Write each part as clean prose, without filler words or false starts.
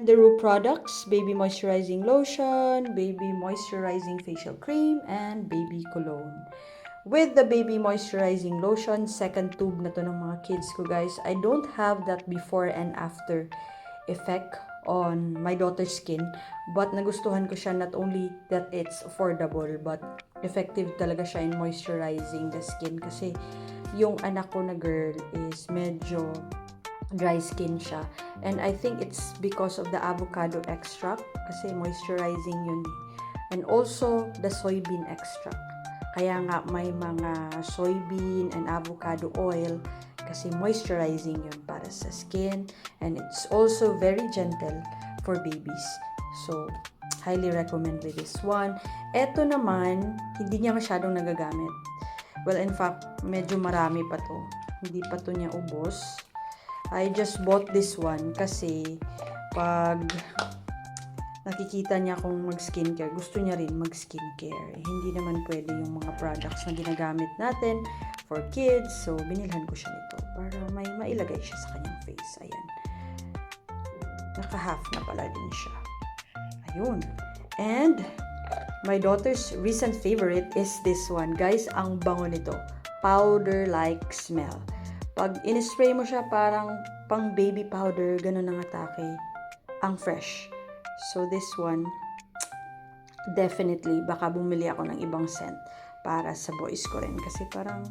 the Rue products, baby moisturizing lotion, baby moisturizing facial cream, and baby cologne. With the baby moisturizing lotion, second tube na to ng mga kids ko, guys. I don't have that before and after effect on my daughter's skin, but nagustuhan ko siya, not only that it's affordable, but effective talaga siya in moisturizing the skin, kasi yung anak ko na girl is medyo dry skin siya, and I think it's because of the avocado extract, kasi moisturizing yun, and also the soybean extract. Kaya nga may mga soybean and avocado oil, kasi moisturizing yun para sa skin, and it's also very gentle for babies. So, highly recommend with this one. Eto naman, hindi niya masyadong nagagamit. Well, in fact, medyo marami pa to. Hindi pa to niya ubos. I just bought this one kasi pag nakikita niya akong mag-skincare, gusto niya rin mag-skincare. Hindi naman pwede yung mga products na ginagamit natin for kids. So, binilhan ko siya nito para may mailagay siya sa kanyang face. Ayan. Naka-half na pala din siya. Ayun. And, my daughter's recent favorite is this one. Guys, ang bango nito. Powder-like smell. Pag in-spray mo siya, parang pang baby powder, ganun ang atake. Ang fresh. So, this one, definitely, baka bumili ako ng ibang scent para sa boys ko rin. Kasi parang,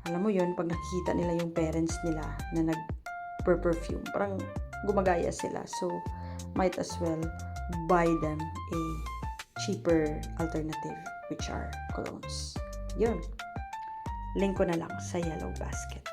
alam mo yun, pag nakikita nila yung parents nila na nag-perfume, parang gumagaya sila. So, might as well buy them a cheaper alternative, which are colognes. Yun. Link ko na lang sa yellow basket.